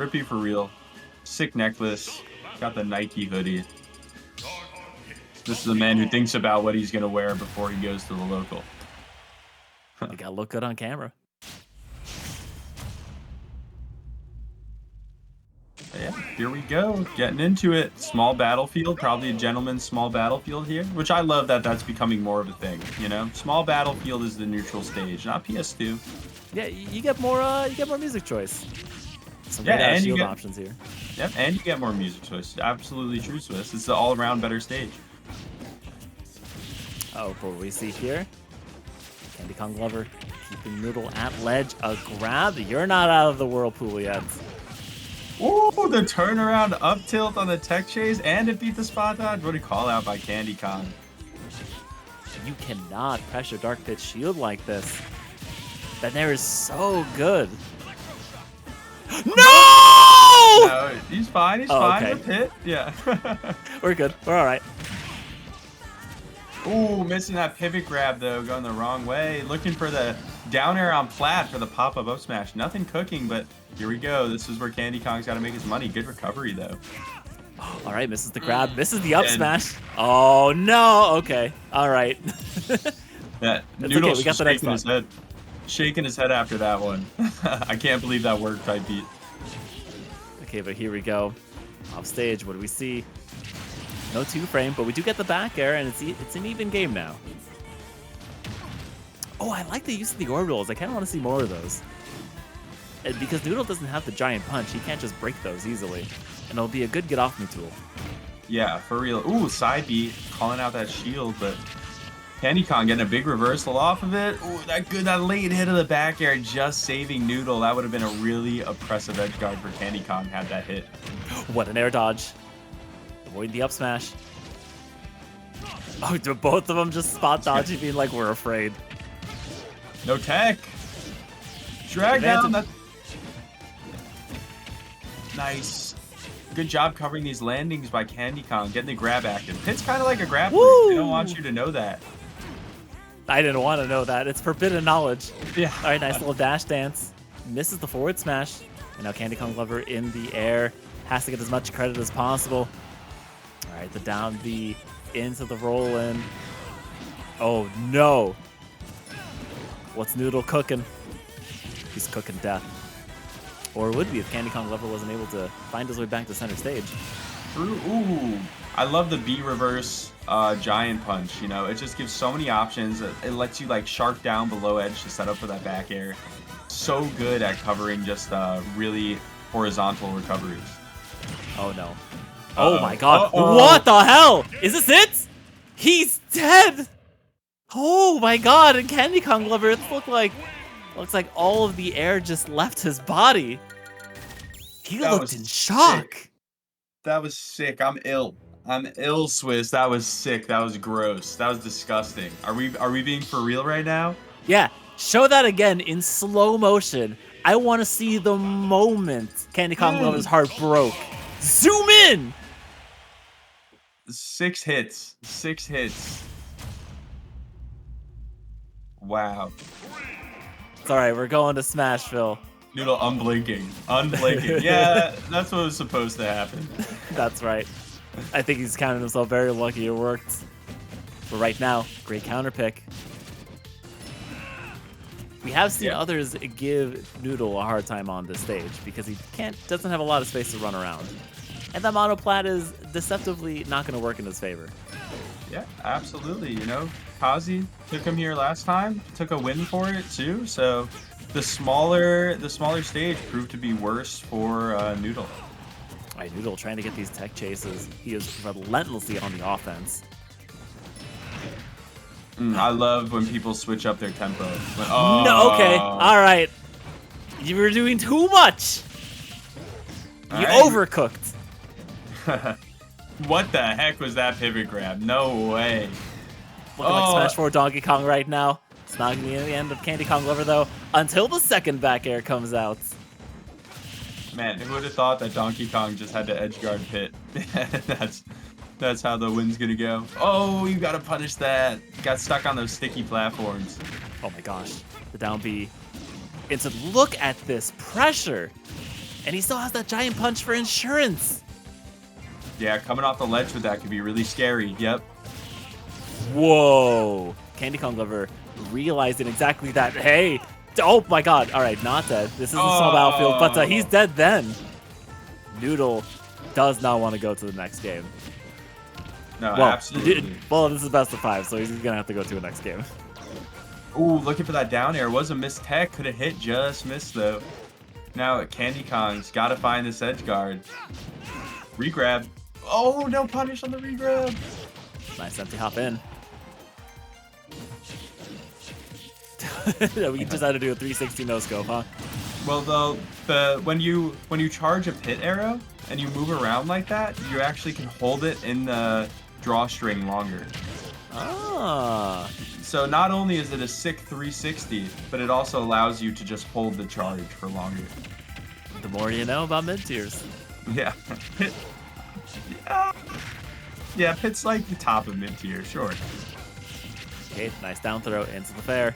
Rippy for real. Sick necklace. Got the Nike hoodie. This is a man who thinks about what he's going to wear before he goes to the local. You gotta look good on camera. Yeah, here we go. Getting into it. Small battlefield. Probably a gentleman's small battlefield here. Which I love that that's becoming more of a thing, you know? Small battlefield is the neutral stage, not PS2. Yeah, you get more music choice. Some Yeah, great and you shield get options here. Yep, and you get more music choice. Absolutely true, Swiss. It's the all-around better stage. Oh, what we see here? CandyKongLover keeping Noodle at ledge. A grab. You're not out of the whirlpool yet. Ooh, the turnaround up tilt on the tech chase, and it beat the spot dodge. What a call out by CandyKong. You cannot pressure Dark Pit shield like this. That Nair is so good. No! No, he's fine. He's fine. Okay. With hit. Yeah. We're good. We're all right. Ooh, missing that pivot grab, though. Going the wrong way. Looking for the down air on flat for the pop-up up smash. Nothing cooking, but here we go. This is where CandyKong's got to make his money. Good recovery, though. All right, misses the grab. Misses the up smash. Oh, no. Okay. All right. Yeah, Noodle's okay. Shaking his head. Shaking his head after that one. I can't believe that worked, type beat. Okay, but here we go. Off stage, what do we see? No 2-frame, but we do get the back air, and it's an even game now. Oh, I like the use of the orbitals. I kind of want to see more of those. And because Noodle doesn't have the giant punch, he can't just break those easily. And it'll be a good get-off-me tool. Yeah, for real. Ooh, side beat. Calling out that shield, but CandyKong getting a big reversal off of it. Ooh, that late hit of the back air just saving Noodle. That would have been a really oppressive edge guard for CandyKong had that hit. What an air dodge. Avoid the up smash. Oh, do both of them just spot dodging, being like, we're afraid. No tech. Drag down. That... Nice. Good job covering these landings by CandyKong, getting the grab active. It's kind of like a grappler. They don't want you to know that. I didn't want to know that. It's forbidden knowledge. Yeah. All right, nice little dash dance. Misses the forward smash. And now CandyKongLover in the air. Has to get as much credit as possible. All right, the down B into the roll in. Oh, no. What's Noodle cooking? He's cooking death. Or would be if CandyKongLover wasn't able to find his way back to center stage. Ooh, I love the B reverse giant punch. You know, it just gives so many options. It lets you like shark down below edge to set up for that back air. So good at covering just really horizontal recoveries. Oh no. Oh my god. What the hell? Is this it? He's dead! Oh my god, and CandyKongLover, it looks like all of the air just left his body. He looked in shock. Sick. That was sick. I'm ill, Swiss. That was sick. That was gross. That was disgusting. Are we being for real right now? Yeah. Show that again in slow motion. I want to see the moment CandyKongLover's heart broke. Zoom in! 6 hits. 6 hits. Wow. It's alright, we're going to Smashville. Noodle unblinking. Unblinking. Yeah, that's what was supposed to happen. That's right. I think he's counting himself very lucky it worked. But right now, great counter pick. We have seen others give Noodle a hard time on this stage because he doesn't have a lot of space to run around. And that monoplat is deceptively not going to work in his favor. Yeah, absolutely. You know, Kazi took him here last time, took a win for it too. So the smaller stage proved to be worse for Noodle. All right, Noodle trying to get these tech chases. He is relentlessly on the offense. I love when people switch up their tempo. No, okay, all right. You were doing too much. You overcooked. What the heck was that pivot grab? No way. Looking like Smash 4 Donkey Kong right now. It's not going to be the end of CandyKongLover, though, until the second back air comes out. Man, who would have thought that Donkey Kong just had to edgeguard pit? That's how the win's gonna go. Oh, you gotta punish that. Got stuck on those sticky platforms. Oh my gosh. The down B. Look at this pressure. And he still has that giant punch for insurance. Yeah, coming off the ledge with that could be really scary. Yep. Whoa. CandyKongLover realizing exactly that. Hey. Oh my god. All right, not dead. This is a small battlefield, but he's dead then. Noodle does not want to go to the next game. No, well, absolutely. Well, this is best of 5, so he's going to have to go to a next game. Ooh, looking for that down air. It was a missed tech. Could have hit, just missed though. Now Candy Kong's got to find this edge guard. Regrab. Oh, no punish on the regrab. Nice empty hop in. We just had to do a 360 no scope, huh? Well, when you charge a pit arrow and you move around like that, you actually can hold it in the drawstring longer. Ah. So not only is it a sick 360, but it also allows you to just hold the charge for longer. The more you know about mid tiers. Yeah. Pit. Yeah, Pit's like the top of mid tier, sure. Okay, nice down throw into the fair.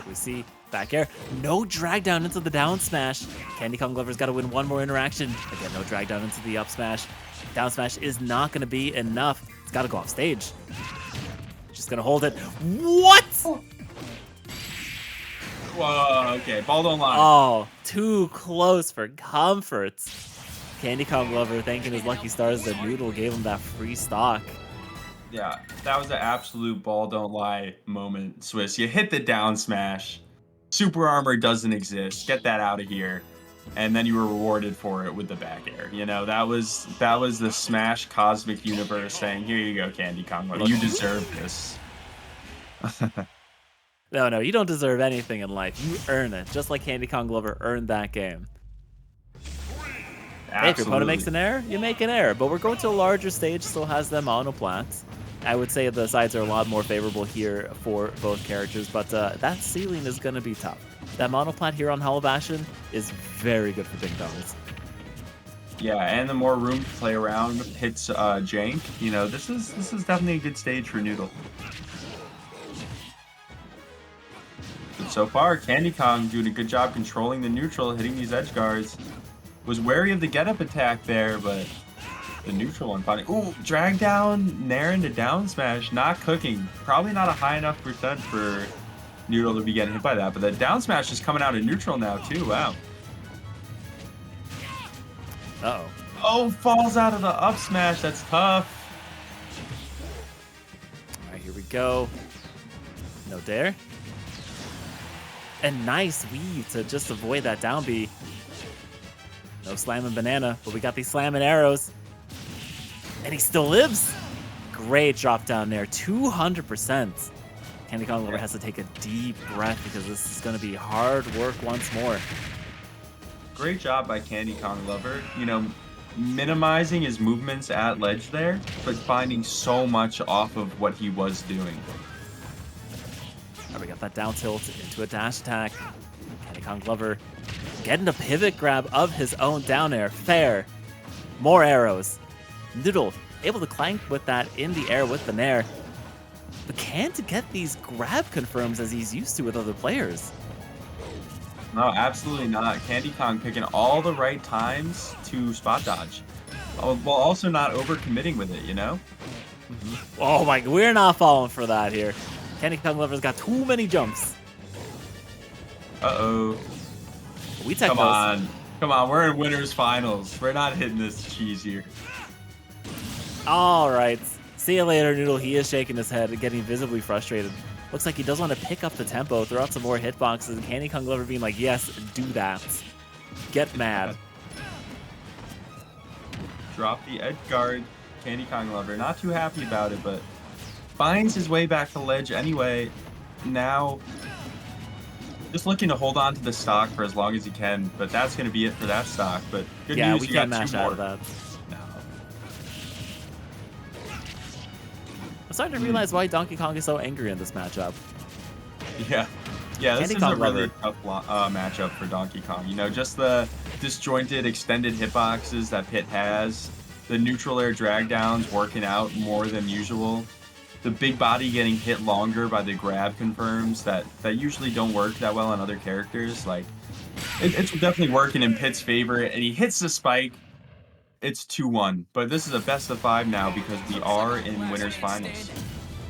We see back air. No drag down into the down smash. CandyKongLover's got to win one more interaction. Again, no drag down into the up smash. Down smash is not going to be enough. It's got to go off stage. Just going to hold it. What? Whoa, okay. Ball don't lie. Oh, too close for comfort. CandyKongLover thanking his lucky stars that Noodle gave him that free stock. Yeah, that was an absolute ball don't lie moment, Swiss. You hit the down smash. Super armor doesn't exist. Get that out of here. And then you were rewarded for it with the back air. You know, that was the Smash Cosmic Universe saying, here you go, CandyKongLover. You deserve this. No, you don't deserve anything in life. You earn it, just like CandyKongLover earned that game. Hey, if your opponent makes an error, you make an error. But we're going to a larger stage, still has them monoplats. I would say the sides are a lot more favorable here for both characters, but that ceiling is going to be tough. That monoplat here on Hollow Bastion is very good for ding dongs. Yeah, and the more room to play around hits jank. You know, this is definitely a good stage for Noodle. But so far, Candy Kong doing a good job controlling the neutral, hitting these edge guards. Was wary of the get-up attack there, but the neutral one finally. Ooh, drag down, nair into down smash, not cooking. Probably not a high enough percent for Noodle to be getting hit by that, but the down smash is coming out of neutral now too. Wow. Uh-oh. Oh, falls out of the up smash. That's tough. All right, here we go. No dare. And nice weave to just avoid that down B. No slamming banana, but we got these slamming arrows. And he still lives. Great drop down there, 200%. CandyKongLover has to take a deep breath because this is going to be hard work once more. Great job by CandyKongLover. You know, minimizing his movements at ledge there, but finding so much off of what he was doing. All right, we got that down tilt into a dash attack. CandyKongLover getting a pivot grab of his own down air. Fair. More arrows. Noodle able to clank with that in the air with the nair. But can't get these grab confirms as he's used to with other players. No, absolutely not. Candy Kong picking all the right times to spot dodge, while also not overcommitting with it, you know? Oh my, we're not falling for that here. CandyKongLover's got too many jumps. Uh-oh. We take Come those. on. Come on, we're in winners finals. We're not hitting this cheese here. All right. See you later, Noodle. He is shaking his head and getting visibly frustrated. Looks like he does want to pick up the tempo, throw out some more hitboxes, and CandyKongLover being like, yes, do that. Get mad. Drop the edge guard. CandyKongLover not too happy about it, but finds his way back to ledge anyway. Now, just looking to hold on to the stock for as long as he can, but that's going to be it for that stock. But good Yeah, news, we you can't got mash two out more. of that. I'm starting to realize why Donkey Kong is so angry in this matchup. Yeah, this is a CandyKongLover. really tough matchup for Donkey Kong. You know, just the disjointed, extended hitboxes that Pit has, the neutral air drag downs working out more than usual, the big body getting hit longer by the grab confirms that usually don't work that well on other characters. Like, It's definitely working in Pitt's favor, and he hits the spike. It's 2-1, but this is a best of 5 now because we are in winners finals.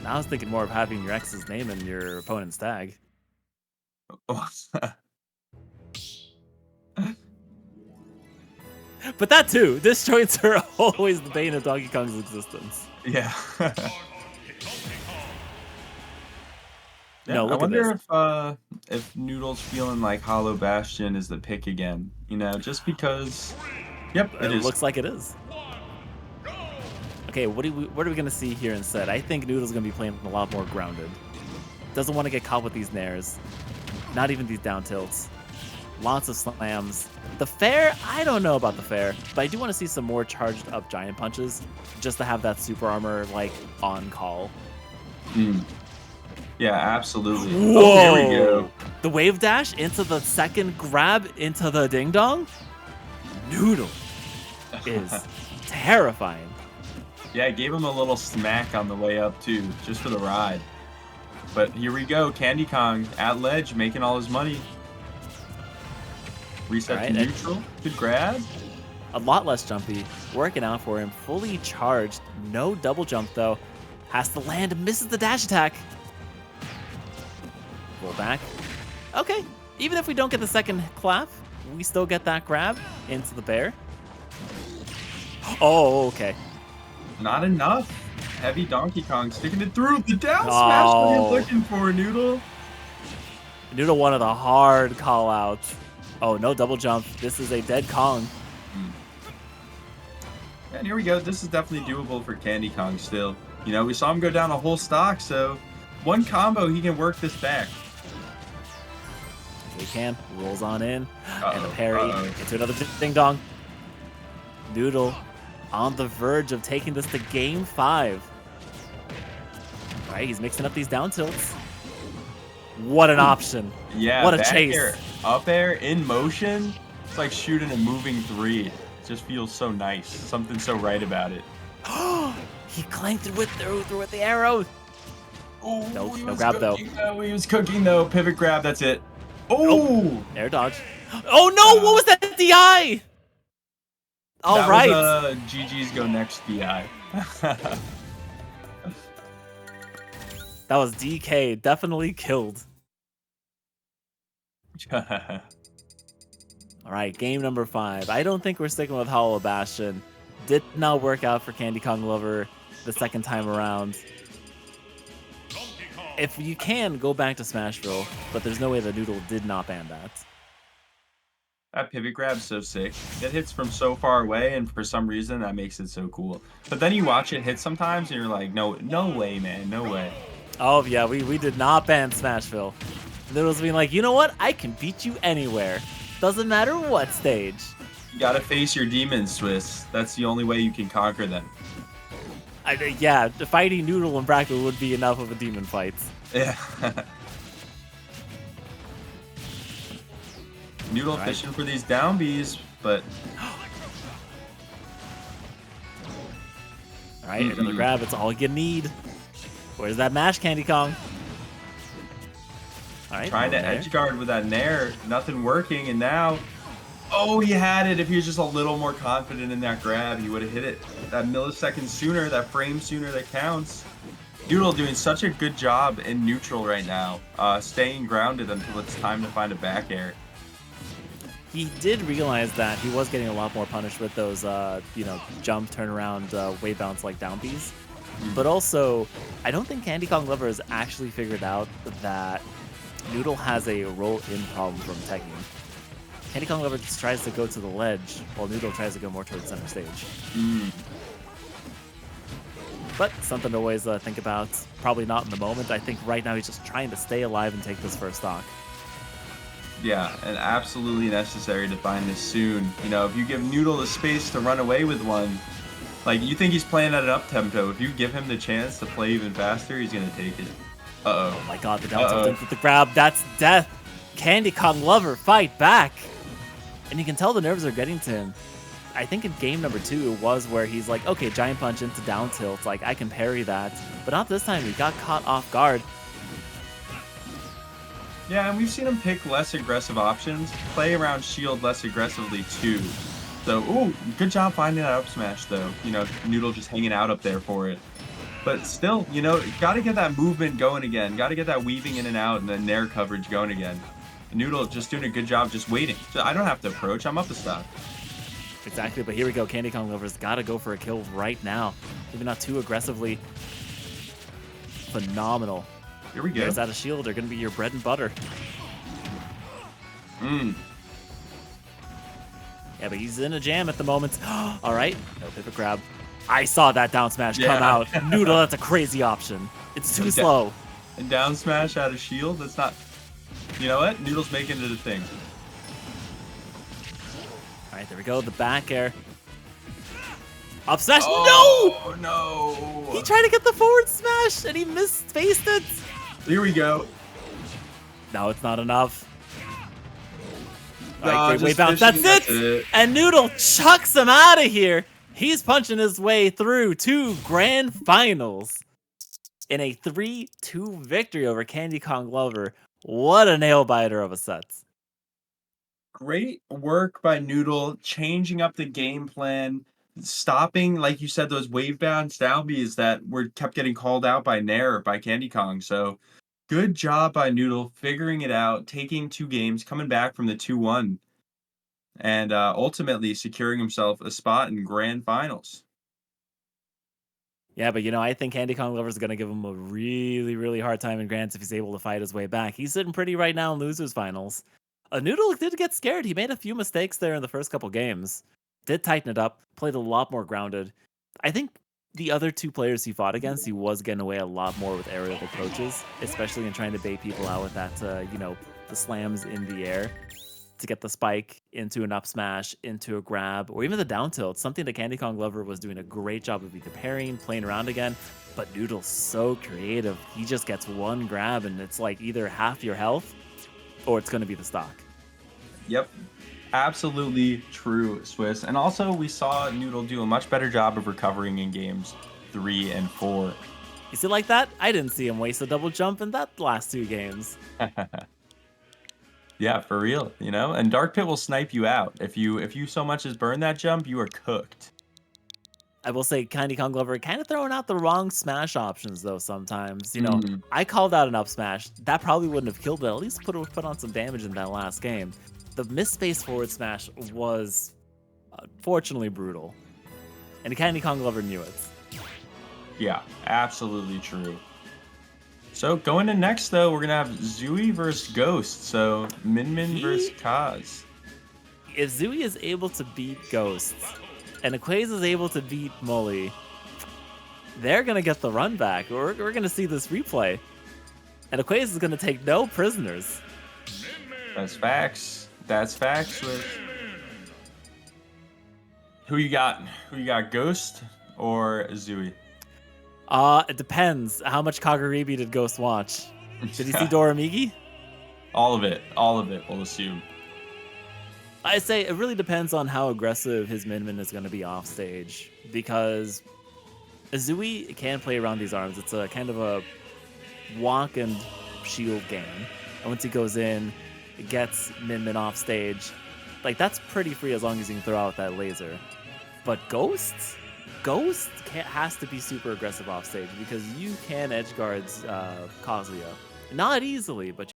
I was thinking more of having your ex's name in your opponent's tag. But that too, disjoints are always the bane of Donkey Kong's existence. Yeah. Yeah, No, I look at wonder this. if Noodle's feeling like Hollow Bastion is the pick again. You know, just because. Yep, it It is. looks like it is. Okay, what are we gonna see here instead? I think Noodle's gonna be playing a lot more grounded. Doesn't want to get caught with these nairs. Not even these down tilts. Lots of slams. The fair, I don't know about the fair, but I do want to see some more charged up giant punches just to have that super armor like on call. Mm. Yeah, absolutely. Whoa! Oh, here we go. The wave dash into the second grab into the ding dong. Noodle is terrifying. Yeah, I gave him a little smack on the way up too, just for the ride. But here we go, Candy Kong at ledge, making all his money. Reset to neutral. Good grab. A lot less jumpy. Working out for him. Fully charged. No double jump though. Has to land. Misses the dash attack. Roll back. Okay. Even if we don't get the second clap, we still get that grab into the bear. Oh, okay. Not enough. Heavy Donkey Kong sticking it through. The down smash that you're looking for, Noodle. Noodle one of the hard call outs. Oh, no double jump. This is a dead Kong. And here we go. This is definitely doable for Candy Kong still. You know, we saw him go down a whole stock, so one combo, he can work this back. He can. Rolls on in. And the parry into another ding dong. Noodle on the verge of taking this to game 5. All right, he's mixing up these down tilts. What an option. Yeah, what a back chase. Air, up air in motion. It's like shooting a moving 3. It just feels so nice. Something so right about it. He clanked it through with the arrow. Ooh, no grab though. He was cooking though. Pivot grab, that's it. Oh! Air dodge. Oh no, what was that DI? All right. Was, GG's go next DI. That was DK, definitely killed. All right, game number 5. I don't think we're sticking with Hollow Bastion. Did not work out for CandyKongLover the second time around. If you can, go back to Smashville, but there's no way the Noodle did not ban that. That pivot grab's so sick. It hits from so far away, and for some reason, that makes it so cool. But then you watch it hit sometimes, and you're like, no way, man, no way. Oh, yeah, we did not ban Smashville. Noodle's being like, you know what? I can beat you anywhere. Doesn't matter what stage. You gotta face your demons, Swiss. That's the only way you can conquer them. Yeah, fighting Noodle and Brackle would be enough of a demon fight. Yeah. Noodle fishing for these down Bs, but... Alright, you're gonna grab. It's all you need. Where's that mash, Candy Kong? Alright. Trying to edge guard with that nair. Nothing working, and now... Oh, he had it. If he was just a little more confident in that grab, he would have hit it that millisecond sooner, that frame sooner that counts. Noodle doing such a good job in neutral right now, staying grounded until it's time to find a back air. He did realize that he was getting a lot more punished with those, jump, turnaround, way bounce like down Bs. But also, I don't think CandyKongLover has actually figured out that Noodle has a roll-in problem from teching. CandyKongLover just tries to go to the ledge, while Noodle tries to go more towards center stage. But something to always think about. Probably not in the moment. I think right now he's just trying to stay alive and take this first stock. Yeah, and absolutely necessary to find this soon. You know, if you give Noodle the space to run away with one, like, you think he's playing at an up-tempo. If you give him the chance to play even faster, he's going to take it. Uh-oh. Oh my god, the down tilt into the grab. That's death. CandyKongLover, fight back. And you can tell the nerves are getting to him. I think in game number 2 it was where he's like, okay, giant punch into down tilt. Like, I can parry that. But not this time. He got caught off guard. Yeah, and we've seen him pick less aggressive options, play around shield less aggressively too. So, ooh, good job finding that up smash though. You know, Noodle just hanging out up there for it. But still, you know, got to get that movement going again. Got to get that weaving in and out and then nair coverage going again. Noodle just doing a good job just waiting. So I don't have to approach. I'm up to stock. Exactly, but here we go. CandyKongLover's got to go for a kill right now. Maybe not too aggressively. Phenomenal. Here we go. Those out of shield are going to be your bread and butter. Mmm. Yeah, but he's in a jam at the moment. All right, no pivot grab. I saw that down smash come out. Noodle, that's a crazy option. It's too slow. And down smash out of shield, that's not... You know what? Noodle's making it a thing. All right, there we go. The back air. Up smash. Oh, no! No! He tried to get the forward smash, and he misspaced it. Here we go. No, it's not enough. No, All right, great way bounce. fishing, That's it. And Noodle chucks him out of here. He's punching his way through to grand finals in a 3-2 victory over CandyKongLover. What a nail biter of a set. Great work by Noodle, changing up the game plan, stopping, like you said, those wave bounce down Bs that were kept getting called out by Nair, by Candy Kong. So good job by Noodle, figuring it out, taking 2 games, coming back from the 2-1, and ultimately securing himself a spot in grand finals. Yeah, but you know, I think CandyKongLover is going to give him a really, really hard time in Grands if he's able to fight his way back. He's sitting pretty right now in losers finals. Noodle did get scared. He made a few mistakes there in the first couple games. Did tighten it up, played a lot more grounded. I think the other 2 players he fought against, he was getting away a lot more with aerial approaches, especially in trying to bait people out with that, you know, the slams in the air to get the spike into an up smash, into a grab, or even the down tilt. Something that CandyKongLover was doing a great job of either parrying, playing around again. But Noodle's so creative. He just gets one grab, and it's like either half your health, or it's going to be the stock. Yep. Absolutely true, Swiss. And also, we saw Noodle do a much better job of recovering in games 3 and 4. You see like that? I didn't see him waste a double jump in that last 2 games. Yeah, for real, you know? And Dark Pit will snipe you out. If you so much as burn that jump, you are cooked. I will say CandyKongLover kind of throwing out the wrong smash options, though, sometimes. You know, I called out an up smash. That probably wouldn't have killed it. At least put on some damage in that last game. The misspace forward smash was, unfortunately, brutal. And CandyKongLover knew it. Yeah, absolutely true. So going in next, though, we're going to have Zooey versus Ghost. So Min versus Kaz. If Zooey is able to beat Ghost, and Equaze is able to beat Mully, they're going to get the run back. We're going to see this replay. And Equaze is going to take no prisoners. That's facts. That's facts. Who you got? Who you got, Ghost or Zooey? It depends. How much Kaguribi did Ghost watch? Did he see Doramigi? All of it. All of it, we'll assume. I say it really depends on how aggressive his Min is going to be off stage, because Zooey can play around these arms. It's a kind of a walk and shield game. And once he goes in, it gets Min off stage. Like, that's pretty free as long as you can throw out that laser. But Ghost has to be super aggressive off stage, because you can edge guards Kazuya. Not easily, but